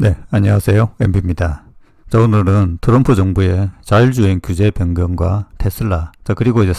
네, 안녕하세요. 엠비입니다. 자, 오늘은 트럼프 정부의 자율주행 규제 변경과 테슬라, 그리고 이제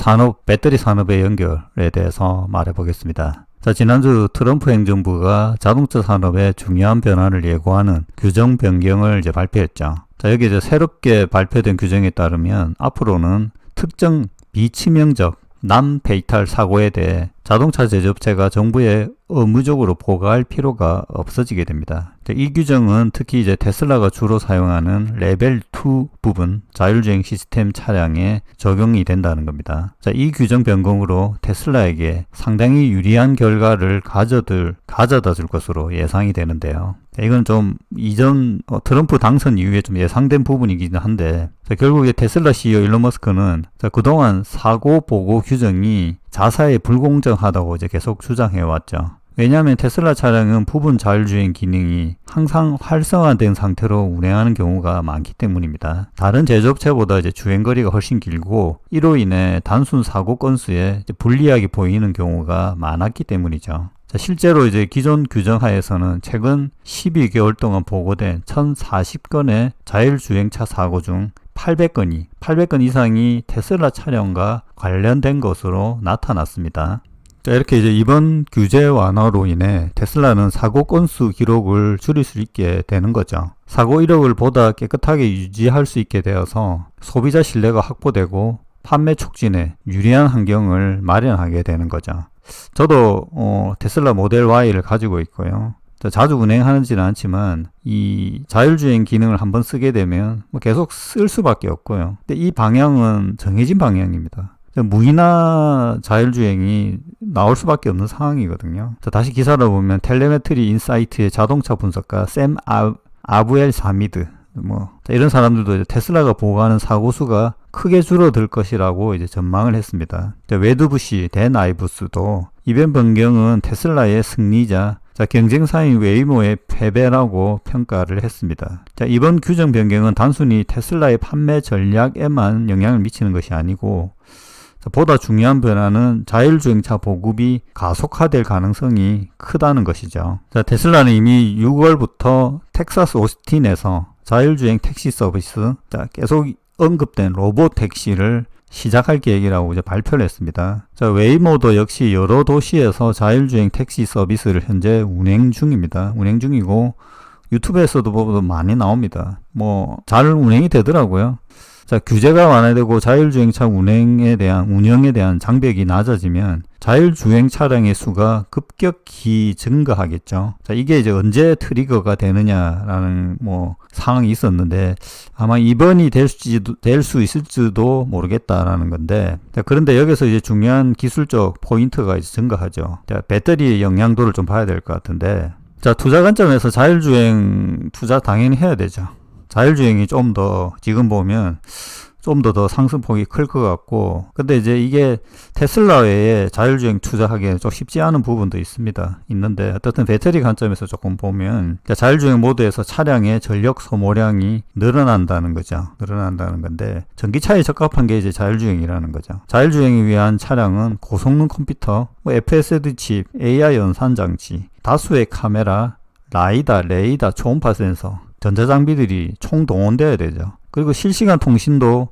배터리 산업의 연결에 대해서 말해보겠습니다. 자, 지난주 트럼프 행정부가 자동차 산업의 중요한 변화를 예고하는 규정 변경을 이제 발표했죠. 자, 여기 이제 새롭게 발표된 규정에 따르면 앞으로는 특정 비치명적 난페이탈 사고에 대해 자동차 제조업체가 정부에 의무적으로 보고할 필요가 없어지게 됩니다. 이 규정은 특히 이제 테슬라가 주로 사용하는 레벨 2 부분 자율주행 시스템 차량에 적용이 된다는 겁니다. 자, 이 규정 변경으로 테슬라에게 상당히 유리한 결과를 가져다 줄 것으로 예상이 되는데요. 이건 좀 이전 트럼프 당선 이후에 좀 예상된 부분이긴 한데, 결국에 테슬라 CEO 일론 머스크는 그동안 사고 보고 규정이 자사에 불공정하다고 이제 계속 주장해 왔죠. 왜냐하면 테슬라 차량은 부분 자율주행 기능이 항상 활성화된 상태로 운행하는 경우가 많기 때문입니다. 다른 제조업체보다 이제 주행거리가 훨씬 길고, 이로 인해 단순 사고 건수에 불리하게 보이는 경우가 많았기 때문이죠. 자, 실제로 이제 기존 규정 하에서는 최근 12개월 동안 보고된 1040건의 자율주행차 사고 중 800건 이상이 테슬라 차량과 관련된 것으로 나타났습니다. 자, 이렇게 이제 이번 규제 완화로 인해 테슬라는 사고 건수 기록을 줄일 수 있게 되는 거죠. 사고 이력을 보다 깨끗하게 유지할 수 있게 되어서 소비자 신뢰가 확보되고 판매 촉진에 유리한 환경을 마련하게 되는 거죠. 저도 테슬라 모델 Y를 가지고 있고요. 자주 운행하지는 않지만 이 자율주행 기능을 한번 쓰게 되면 계속 쓸 수밖에 없고요. 근데 이 방향은 정해진 방향입니다. 무인화 자율주행이 나올 수밖에 없는 상황이거든요. 자, 다시 기사를 보면 텔레메트리 인사이트의 자동차 분석가 샘 아부엘 사미드 이런 사람들도 이제 테슬라가 보고하는 사고수가 크게 줄어들 것이라고 이제 전망을 했습니다. 웨드부시 댄 아이브스도 이번 변경은 테슬라의 승리자, 경쟁사인 웨이모의 패배라고 평가를 했습니다. 이번 규정 변경은 단순히 테슬라의 판매 전략에만 영향을 미치는 것이 아니고, 보다 중요한 변화는 자율주행차 보급이 가속화될 가능성이 크다는 것이죠. 테슬라는 이미 6월부터 텍사스 오스틴에서 자율주행 택시 서비스, 계속 언급된 로봇 택시를 시작할 계획이라고 이제 발표를 했습니다. 웨이모도 역시 여러 도시에서 자율주행 택시 서비스를 현재 운행 중입니다. 운행 중이고 유튜브에서도 보면 많이 나옵니다. 잘 운행이 되더라고요. 규제가 완화되고 자율주행차 운영에 대한 장벽이 낮아지면 자율주행 차량의 수가 급격히 증가하겠죠. 이게 이제 언제 트리거가 되느냐라는 상황이 있었는데, 아마 이번이 될 수 있을지도 모르겠다라는 건데, 그런데 여기서 이제 중요한 기술적 포인트가 이제 증가하죠. 배터리의 영향도를 좀 봐야 될 것 같은데, 투자 관점에서 자율주행 투자 당연히 해야 되죠. 자율주행이 지금 보면 좀 더 상승폭이 클 것 같고, 근데 이제 이게 테슬라 외에 자율주행 투자하기에는 좀 쉽지 않은 부분도 있는데, 어떻든 배터리 관점에서 조금 보면, 자율주행 모드에서 차량의 전력 소모량이 늘어난다는 건데, 전기차에 적합한 게 이제 자율주행이라는 거죠. 자율주행을 위한 차량은 고성능 컴퓨터, FSD 칩, AI 연산 장치, 다수의 카메라, 레이더, 초음파 센서, 전자장비들이 총동원되어야 되죠. 그리고 실시간 통신도,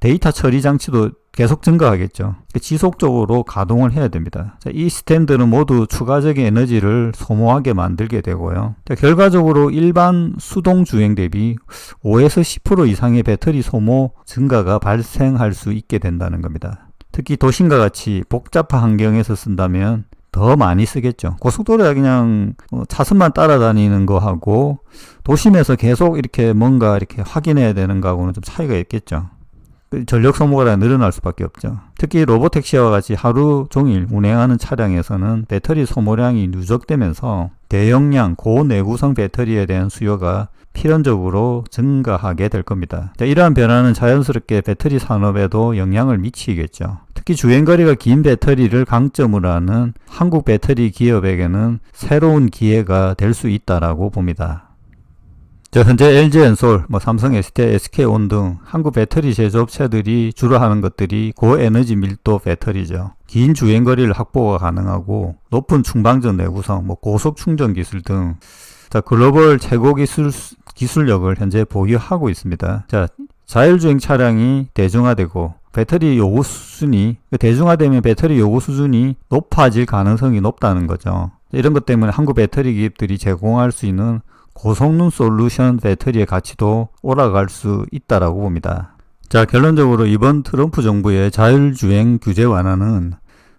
데이터 처리 장치도 계속 증가하겠죠. 지속적으로 가동을 해야 됩니다. 이 시스템들은 모두 추가적인 에너지를 소모하게 만들게 되고요. 결과적으로 일반 수동 주행 대비 5에서 10% 이상의 배터리 소모 증가가 발생할 수 있게 된다는 겁니다. 특히 도심과 같이 복잡한 환경에서 쓴다면 더 많이 쓰겠죠. 고속도로에 그냥 차선만 따라다니는 거하고 도심에서 계속 뭔가 확인해야 되는 거하고는 좀 차이가 있겠죠. 전력 소모가 늘어날 수밖에 없죠. 특히 로봇택시와 같이 하루 종일 운행하는 차량에서는 배터리 소모량이 누적되면서 대용량 고내구성 배터리에 대한 수요가 필연적으로 증가하게 될 겁니다. 이러한 변화는 자연스럽게 배터리 산업에도 영향을 미치겠죠. 특히 주행거리가 긴 배터리를 강점으로 하는 한국 배터리 기업에게는 새로운 기회가 될 수 있다라고 봅니다. 현재 LG엔솔, 삼성, ST, SK온 등 한국 배터리 제조업체들이 주로 하는 것들이 고에너지 밀도 배터리죠. 긴 주행거리를 확보가 가능하고 높은 충방전 내구성, 고속 충전 기술 등 자, 글로벌 최고 기술력을 현재 보유하고 있습니다. 자, 자율주행 차량이 대중화되고 배터리 요구 수준이 대중화되면 배터리 요구 수준이 높아질 가능성이 높다는 거죠. 이런 것 때문에 한국 배터리 기업들이 제공할 수 있는 고성능 솔루션 배터리의 가치도 올라갈 수 있다라고 봅니다. 자, 결론적으로 이번 트럼프 정부의 자율주행 규제 완화는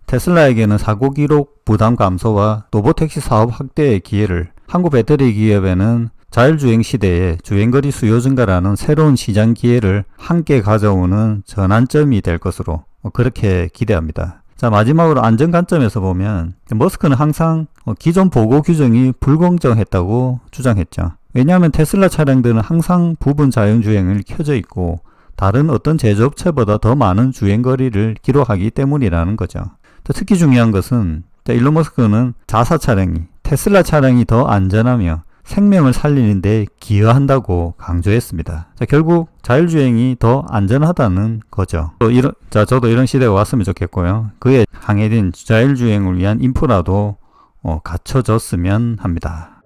테슬라에게는 사고 기록 부담 감소와 로보택시 사업 확대의 기회를, 한국 배터리 기업에는 자율주행 시대에 주행거리 수요 증가라는 새로운 시장 기회를 함께 가져오는 전환점이 될 것으로 그렇게 기대합니다. 자, 마지막으로 안전 관점에서 보면 머스크는 항상 기존 보고 규정이 불공정했다고 주장했죠. 왜냐하면 테슬라 차량들은 항상 부분 자율주행을 켜져 있고 다른 어떤 제조업체보다 더 많은 주행거리를 기록하기 때문이라는 거죠. 특히 중요한 것은 일론 머스크는 자사 차량이, 테슬라 차량이 더 안전하며 생명을 살리는 데 기여한다고 강조했습니다. 자, 결국 자율주행이 더 안전하다는 거죠. 저도 이런 시대가 왔으면 좋겠고요. 그에 항해된 자율주행을 위한 인프라도 갖춰졌으면 합니다.